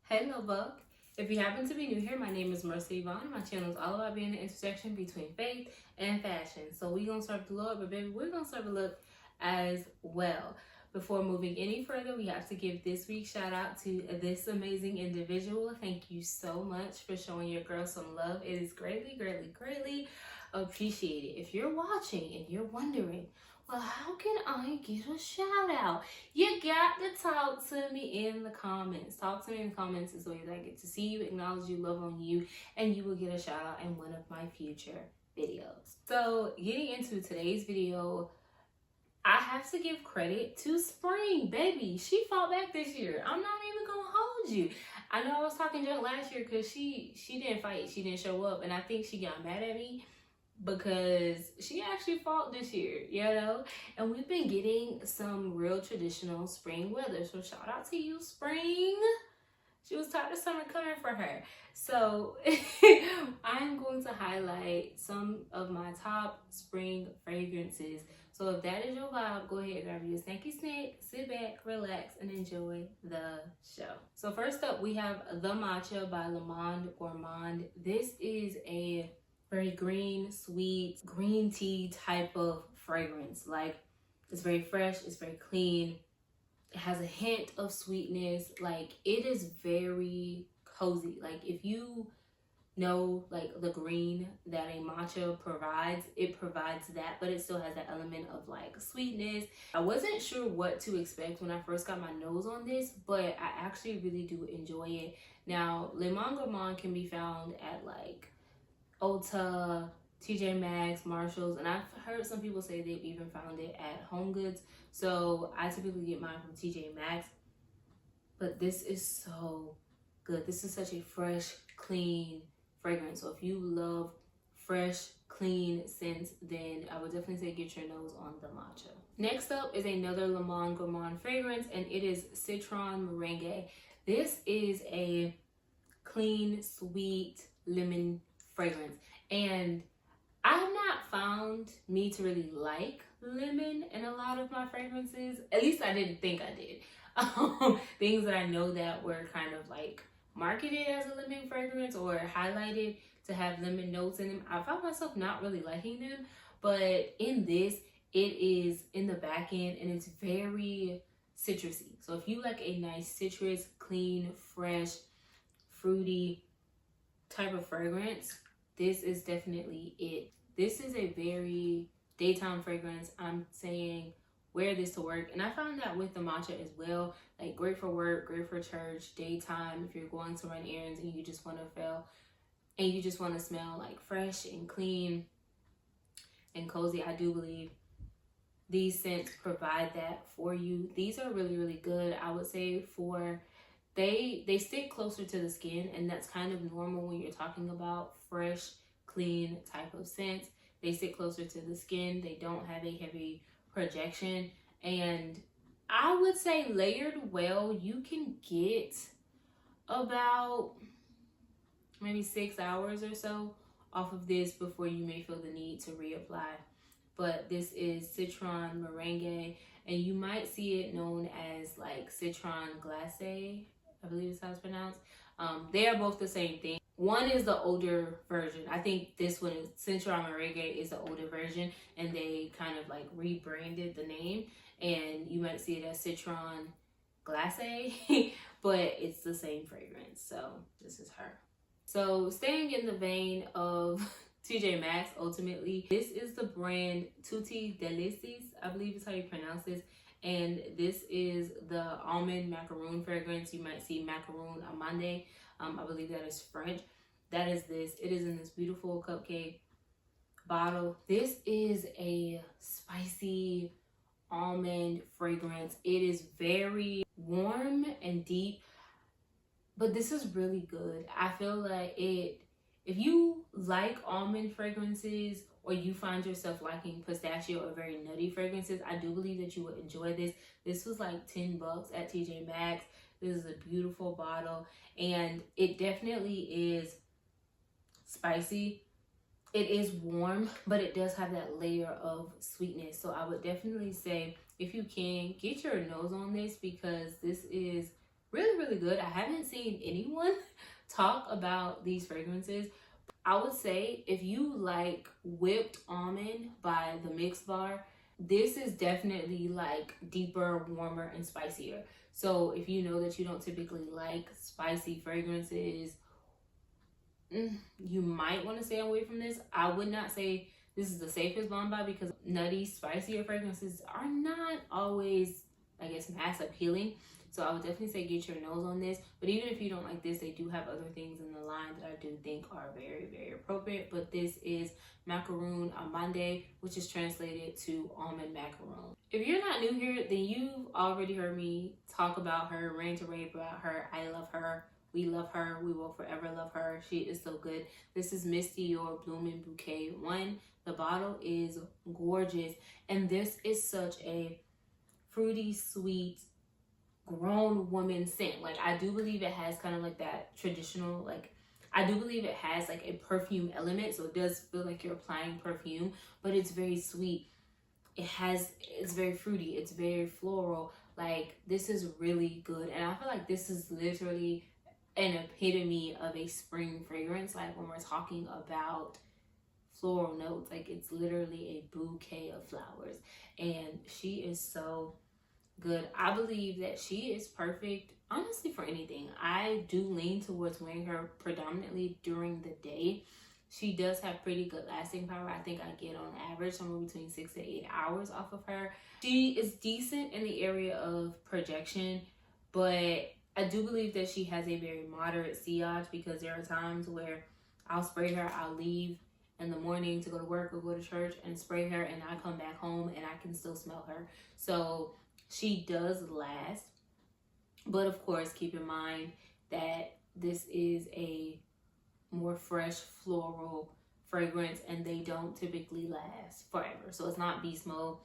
Hey Lovebug. If you happen to be new here, my name is Mercy Yvonne. My channel is all about being the intersection between faith and fashion. So we gonna serve the Lord, but baby, we're gonna serve a look as well. Before moving any further, we have to give this week's shout out to this amazing individual. Thank you so much for showing your girl some love. It is greatly, greatly, greatly appreciated. If you're watching and you're wondering, well, how can I get a shout out? You got to talk to me in the comments. Talk to me in the comments is the way that I get to see you, acknowledge you, love on you, and you will get a shout out in one of my future videos. So getting into today's video, I have to give credit to Spring, baby. She fought back this year. I'm not even gonna hold you. I know I was talking junk last year because she didn't fight. She didn't show up, and I think she got mad at me because she actually fought this year, you know? And we've been getting some real traditional spring weather. So shout out to you, Spring. She was tired of summer coming for her. So I'm going to highlight some of my top spring fragrances. So if that is your vibe, go ahead, grab your snacky snack, sit back, relax, and enjoy the show. So first up, we have the Matcha by Gourmand. This is a very green, sweet, green tea type of fragrance. Like, it's very fresh, it's very clean. It has a hint of sweetness. Like, it is very cozy. Like, if you know, like, the green that a matcha provides, it provides that, but it still has that element of, like, sweetness. I wasn't sure what to expect when I first got my nose on this, but I actually really do enjoy it. Now, Gourmand can be found at, like, Ulta, TJ Maxx, Marshalls, and I've heard some people say they've even found it at Home Goods. So I typically get mine from TJ Maxx. But this is so good. This is such a fresh, clean fragrance. So if you love fresh, clean scents, then I would definitely say get your nose on the matcha. Next up is another Gourmand fragrance, and it is Citron Meringue. This is a clean, sweet lemon fragrance, and I have not found me to really like lemon in a lot of my fragrances. At least I didn't think I did. Things that I know that were kind of like marketed as a lemon fragrance or highlighted to have lemon notes in them, I found myself not really liking them. But in this, it is in the back end and it's very citrusy. So if you like a nice citrus, clean, fresh, fruity type of fragrance, this is definitely it. This is a very daytime fragrance. I'm saying wear this to work. And I found that with the matcha as well. Like, great for work, great for church, daytime, if you're going to run errands and you just want to smell like fresh and clean and cozy. I do believe these scents provide that for you. These are really, really good. I would say they stick closer to the skin, and that's kind of normal when you're talking about fresh, clean type of scents. They stick closer to the skin. They don't have a heavy projection, and I would say layered well, you can get about maybe 6 hours or so off of this before you may feel the need to reapply. But this is Citron Meringue, and you might see it known as like Citron Glacé, I believe is how it's pronounced. They are both the same thing. One is the older version. I think this one is Citron Meringue is the older version, and they kind of like rebranded the name, and you might see it as Citron Glacé, but it's the same fragrance. So this is her. So staying in the vein of TJ Maxx, ultimately, this is the brand Tutti Delices, I believe is how you pronounce this. And this is the almond macaron fragrance. You might see macaron Amande. I believe that is French. That is this. It is in this beautiful cupcake bottle. This is a spicy almond fragrance. It is very warm and deep, but this is really good. I feel like if you like almond fragrances, or you find yourself liking pistachio or very nutty fragrances, I do believe that you would enjoy this. This was like $10 at TJ Maxx. This is a beautiful bottle, and it definitely is spicy. It is warm, but it does have that layer of sweetness. So I would definitely say, if you can, get your nose on this, because this is really, really good. I haven't seen anyone talk about these fragrances. I would say if you like Whipped Almond by the Mix Bar, this is definitely like deeper, warmer, and spicier. So if you know that you don't typically like spicy fragrances, you might want to stay away from this. I would not say this is the safest bomb buy because nutty, spicier fragrances are not always, I guess, mass appealing. So I would definitely say get your nose on this. But even if you don't like this, they do have other things in the line that I do think are very, very appropriate. But this is Macaron Amande, which is translated to almond macaron. If you're not new here, then you've already heard me talk about her, rant and rave about her. I love her. We love her. We will forever love her. She is so good. This is Miss Dior Blooming Bouquet 1. The bottle is gorgeous. And this is such a fruity, sweet, grown woman scent. Like, I do believe it has kind of like that traditional, like, I do believe it has like a perfume element. So it does feel like you're applying perfume, but it's very sweet. It's very fruity. It's very floral. Like, this is really good. And I feel like this is literally an epitome of a spring fragrance. Like, when we're talking about floral notes, like, it's literally a bouquet of flowers. And she is so good. I believe that she is perfect, honestly, for anything. I do lean towards wearing her predominantly during the day. She does have pretty good lasting power. I think I get on average somewhere between 6 to 8 hours off of her. She is decent in the area of projection, but I do believe that she has a very moderate sillage because there are times where I'll spray her, I'll leave in the morning to go to work or go to church and spray her, and I come back home and I can still smell her. So she does last, but of course keep in mind that this is a more fresh floral fragrance and they don't typically last forever. So it's not beast mode,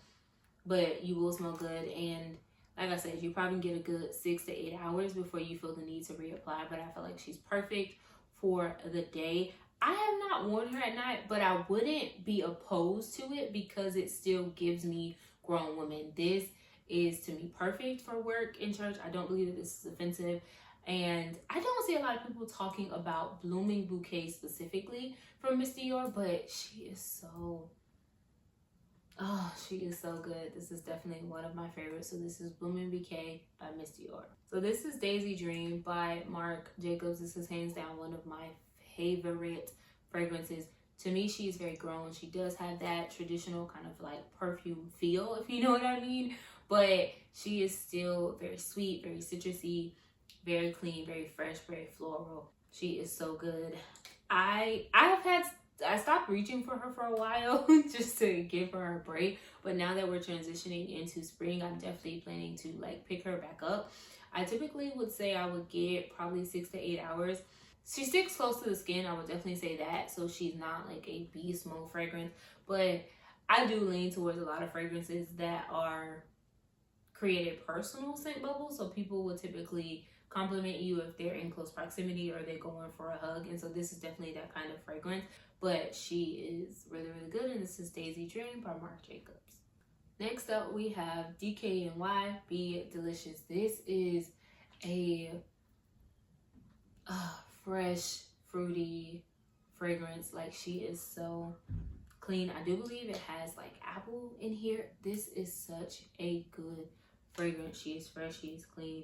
but you will smell good. And like I said, you probably get a good 6 to 8 hours before you feel the need to reapply. But I feel like she's perfect for the day. I have not worn her at night, but I wouldn't be opposed to it because it still gives me grown woman. This is, to me, perfect for work in church. I don't believe that this is offensive. And I don't see a lot of people talking about Blooming Bouquet specifically from Miss Dior, but she is so, she is so good. This is definitely one of my favorites. So this is Blooming Bouquet by Miss Dior. So this is Daisy Dream by Marc Jacobs. This is hands down one of my favorite fragrances. To me, she is very grown. She does have that traditional kind of like perfume feel, if you know what I mean. But she is still very sweet, very citrusy, very clean, very fresh, very floral. She is so good. I stopped reaching for her for a while just to give her a break. But now that we're transitioning into spring, I'm definitely planning to like pick her back up. I typically would say I would get probably 6 to 8 hours. She sticks close to the skin, I would definitely say that. So she's not like a beast mode fragrance. But I do lean towards a lot of fragrances that are created personal scent bubbles. So people will typically compliment you if they're in close proximity or they're going for a hug. And so this is definitely that kind of fragrance. But she is really, really good. And this is Daisy Dream by Marc Jacobs. Next up, we have DKNY Be Delicious. This is a fresh, fruity fragrance. Like, she is so clean. I do believe it has like apple in here. This is such a good fragrance. She is fresh, she is clean.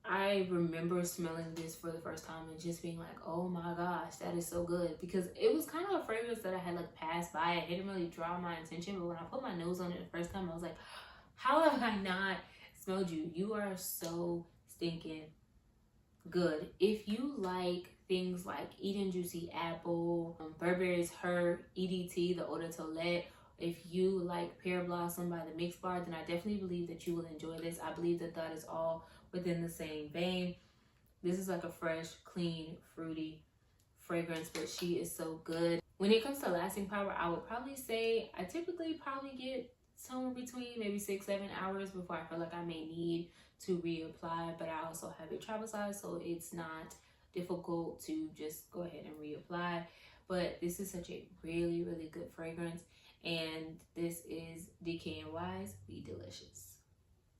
I remember smelling this for the first time and just being like, oh my gosh, that is so good. Because it was kind of a fragrance that I had like passed by. It didn't really draw my attention, but when I put my nose on it the first time, I was like, how have I not smelled you? You are so stinking good. If you like things like Eden Juicy Apple, Burberry's Her EDT, the Eau de Toilette, if you like Pear Blossom by the Mix Bar, then I definitely believe that you will enjoy this. I believe that that is all within the same vein. This is like a fresh, clean, fruity fragrance, but she is so good. When it comes to lasting power, I would probably say I typically probably get somewhere between maybe 6-7 hours before I feel like I may need to reapply. But I also have a travel size, so it's not difficult to just go ahead and reapply. But this is such a really, really good fragrance. And this is DKNY's Be Delicious.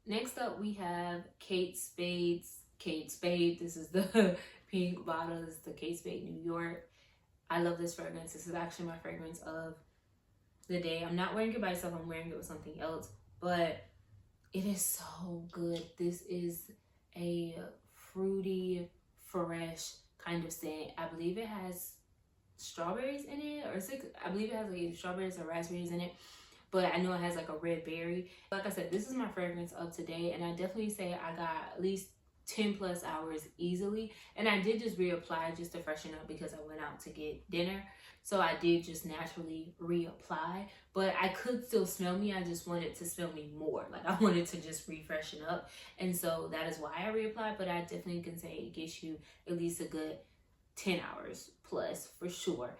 Next up, we have Kate Spade. This is the pink bottle. This is the Kate Spade New York. I love this fragrance. This is actually my fragrance of the day. I'm not wearing it by itself. I'm wearing it with something else. But it is so good. This is a fruity, fresh kind of scent. I believe it has strawberries in it. I believe it has like strawberries or raspberries in it. But I know it has like a red berry. Like I said, this is my fragrance of today. And I definitely say I got at least 10 plus hours easily. And I did just reapply just to freshen up because I went out to get dinner. So I did just naturally reapply. But I could still smell me. I just wanted to smell me more. Like I wanted to just refreshen up. And so that is why I reapplied. But I definitely can say it gets you at least a good 10 hours plus for sure.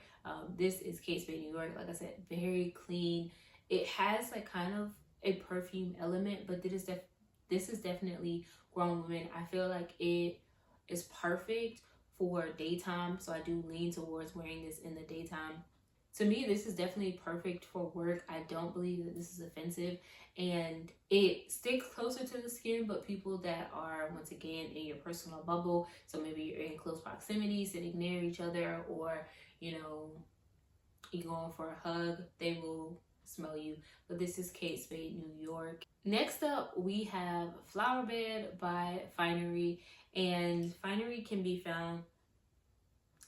This is Kate Spade New York. Like I said, very clean. It has like kind of a perfume element, but this is definitely grown women. I feel like it is perfect for daytime, so I do lean towards wearing this in the daytime. To me, this is definitely perfect for work. I don't believe that this is offensive, and it sticks closer to the skin, but people that are, once again, in your personal bubble, so maybe you're in close proximity, sitting near each other, or, you know, you're going for a hug, they will smell you. But this is Kate Spade New York. Next up, we have Flower Bed by Finery, and Finery can be found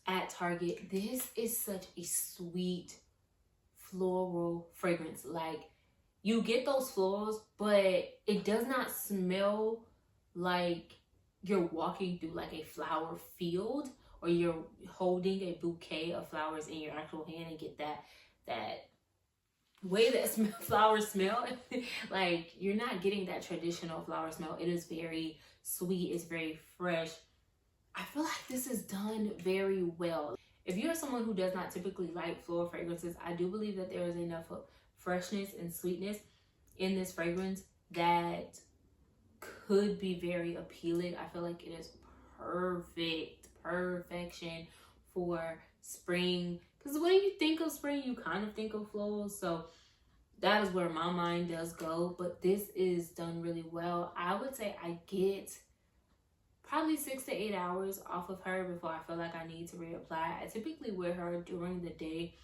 at Target. This is such a sweet floral fragrance. Like, you get those florals, but it does not smell like you're walking through like a flower field, or you're holding a bouquet of flowers in your actual hand and get that way that flowers smell. Like, you're not getting that traditional flower smell. It is very sweet. It's very fresh. I feel like this is done very well. If you're someone who does not typically like floral fragrances, I do believe that there is enough of freshness and sweetness in this fragrance that could be very appealing. I feel like it is perfection for spring. Because when you think of spring, you kind of think of florals. So that is where my mind does go. But this is done really well. I would say I get probably 6 to 8 hours off of her before I feel like I need to reapply. I typically wear her during the day.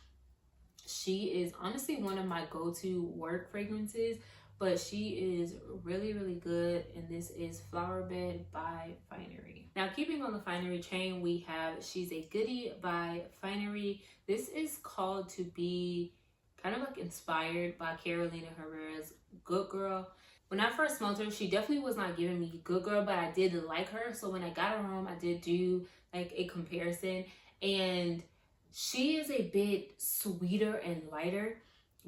She is honestly one of my go-to work fragrances, but she is really, really good. And this is Flower Bed by Finery. Now, keeping on the Finery chain, we have She's a Goodie by Finery. This is called to be kind of like inspired by Carolina Herrera's Good Girl. When I first smelled her, she definitely was not giving me Good Girl, but I did like her. So when I got her home, I did do like a comparison, and she is a bit sweeter and lighter.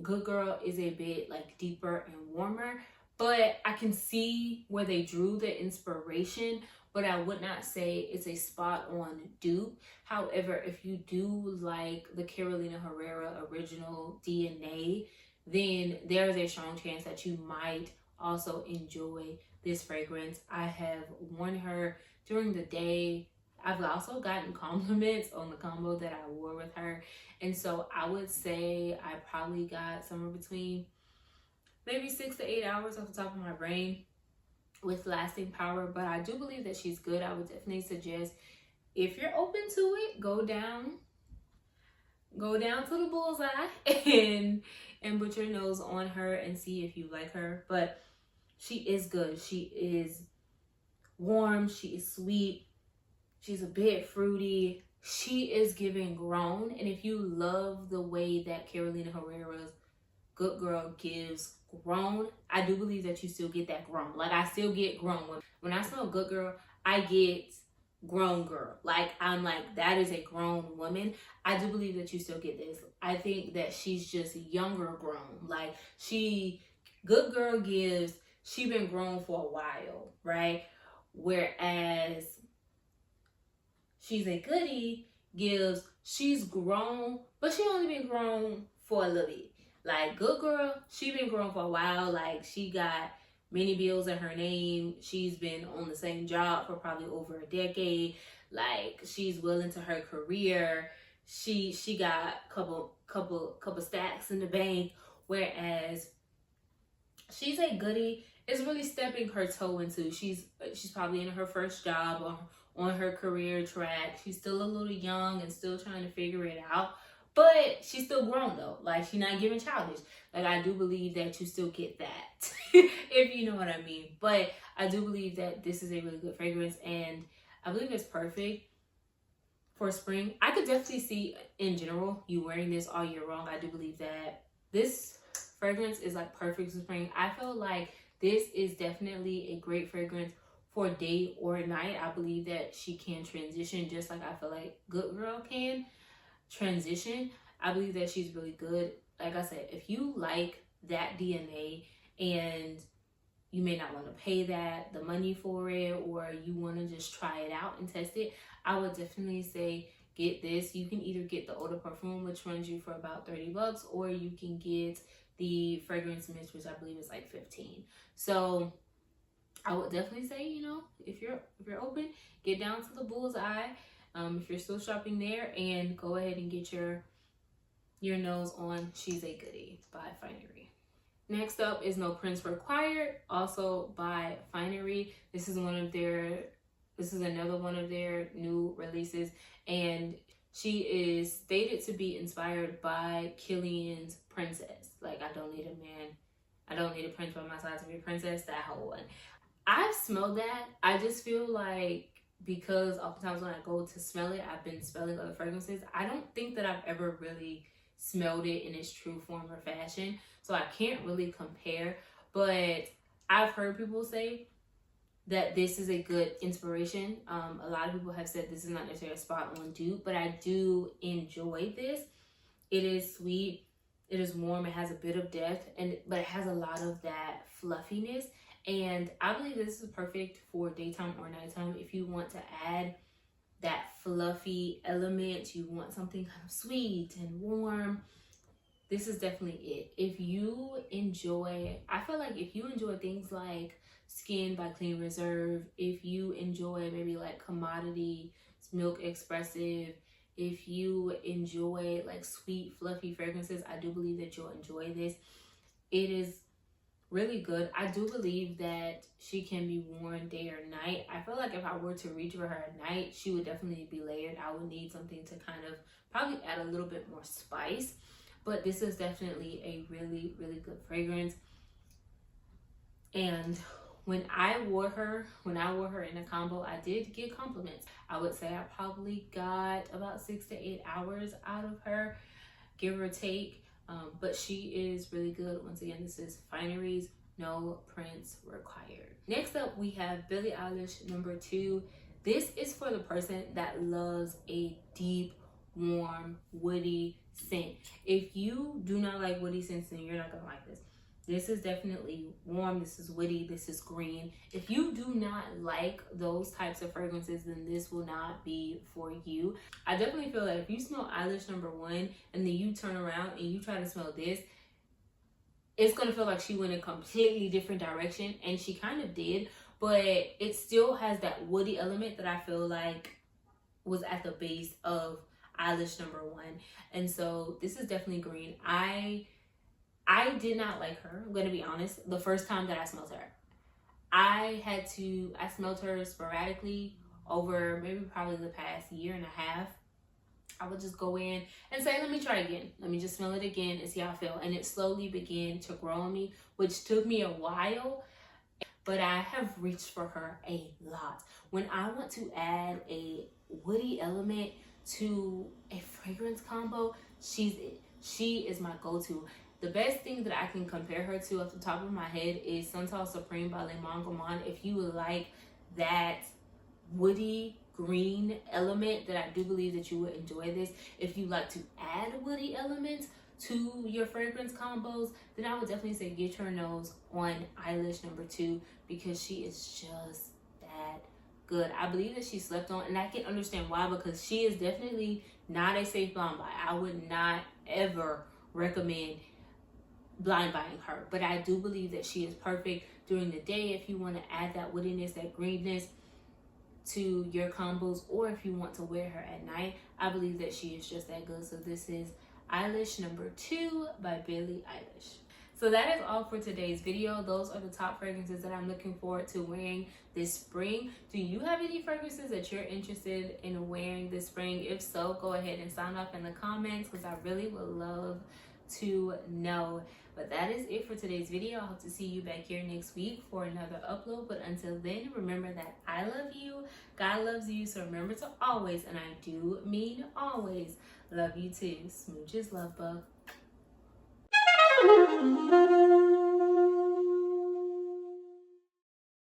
Good Girl is a bit like deeper and warmer, but I can see where they drew the inspiration, but I would not say it's a spot on dupe. However, if you do like the Carolina Herrera original DNA, then there's a strong chance that you might also enjoy this fragrance. I have worn her during the day. I've also gotten compliments on the combo that I wore with her. And so I would say I probably got somewhere between maybe 6 to 8 hours off the top of my brain with lasting power. But I do believe that she's good. I would definitely suggest, if you're open to it, go down to the bullseye and put your nose on her and see if you like her. But she is good. She is warm. She is sweet. She's a bit fruity. She is giving grown. And if you love the way that Carolina Herrera's Good Girl gives grown, I do believe that you still get that grown. Like, I still get grown. When I smell Good Girl, I get grown girl. Like, I'm like, that is a grown woman. I do believe that you still get this. I think that she's just younger grown. Like, Good Girl gives, she been grown for a while, right? Whereas She's a Goodie gives, she's grown, but she only been grown for a little bit. Like, Good Girl, she been grown for a while. Like, she got many bills in her name. She's been on the same job for probably over a decade. Like, she's well into her career. She got a couple stacks in the bank. Whereas She's a Goodie is really stepping her toe into. She's probably in her first job or on her career track. She's still a little young and still trying to figure it out. But she's still grown though. Like, she's not giving childish. Like, I do believe that you still get that. If you know what I mean. But I do believe that this is a really good fragrance. And I believe it's perfect for spring. I could definitely see, in general, you wearing this all year long. I do believe that this fragrance is like perfect for spring. I feel like this is definitely a great fragrance for day or night. I believe that she can transition just like I feel like Good Girl can transition. I believe that she's really good. Like I said, if you like that DNA and you may not want to pay the money for it, or you want to just try it out and test it, I would definitely say get this. You can either get the Eau de Parfum, which runs you for about $30, or you can get the fragrance mist, which I believe is like $15. So I would definitely say, you know, if you're open, get down to the Bullseye. If you're still shopping there, and go ahead and get your nose on She's a Goodie by Finery. Next up is No Prince Required, also by Finery. This is another one of their new releases, and she is stated to be inspired by Killian's Princess. Like, I don't need a man, I don't need a prince by my side to be a princess, that whole one. I've smelled that. I just feel like, because oftentimes when I go to smell it, I've been smelling other fragrances. I don't think that I've ever really smelled it in its true form or fashion, so I can't really compare. But I've heard people say that this is a good inspiration. A lot of people have said this is not necessarily a spot on dupe, but I do enjoy this. It is sweet, it is warm, it has a bit of depth, but it has a lot of that fluffiness. And I believe this is perfect for daytime or nighttime. If you want to add that fluffy element, you want something kind of sweet and warm, this is definitely it. If you enjoy, I feel like if you enjoy things like Skin by Clean Reserve, if you enjoy maybe like Commodity, Milk Expressive, if you enjoy like sweet, fluffy fragrances, I do believe that you'll enjoy this. It is really good. I do believe that she can be worn day or night. I feel like if I were to reach for her at night, she would definitely be layered. I would need something to kind of probably add a little bit more spice. But this is definitely a really, really good fragrance. And when I wore her in a combo, I did get compliments. I would say I probably got about 6 to 8 hours out of her, give or take. But she is really good. Once again, this is Finery's No Prince Required. Next up, we have Billie Eilish, number 2. This is for the person that loves a deep, warm, woody scent. If you do not like woody scents, then you're not gonna like this. This is definitely warm, this is woody, this is green. If you do not like those types of fragrances, then this will not be for you. I definitely feel like if you smell Eilish number 1 and then you turn around and you try to smell this, it's gonna feel like she went a completely different direction, and she kind of did, but it still has that woody element that I feel like was at the base of Eilish number 1. And so this is definitely green. I did not like her, I'm gonna be honest, the first time that I smelled her. I smelled her sporadically over maybe probably the past year and a half. I would just go in and say, let me try again. Let me just smell it again and see how I feel. And it slowly began to grow on me, which took me a while, but I have reached for her a lot. When I want to add a woody element to a fragrance combo, she's it. She is my go-to. The best thing that I can compare her to off the top of my head is Santal Supreme by Gourmand. If you would like that woody green element, that I do believe that you would enjoy this. If you like to add woody elements to your fragrance combos, then I would definitely say get your nose on Eilish number 2, because she is just that good. I believe that she slept on, and I can understand why, because she is definitely not a safe blind buy. I would not ever recommend blind buying her, but I do believe that she is perfect during the day if you want to add that woodiness, that greenness to your combos, or if you want to wear her at night. I believe that she is just that good. So this is Eilish number 2 by Billie Eilish. So that is all for today's video. Those are the top fragrances that I'm looking forward to wearing this spring. Do you have any fragrances that you're interested in wearing this spring? If so, go ahead and sign up in the comments because I really would love to know. But that is it for today's video. I hope to see you back here next week for another upload. But until then, remember that I love you, God loves you. So remember to always, and I do mean always, love you too. Smooches, Lovebug.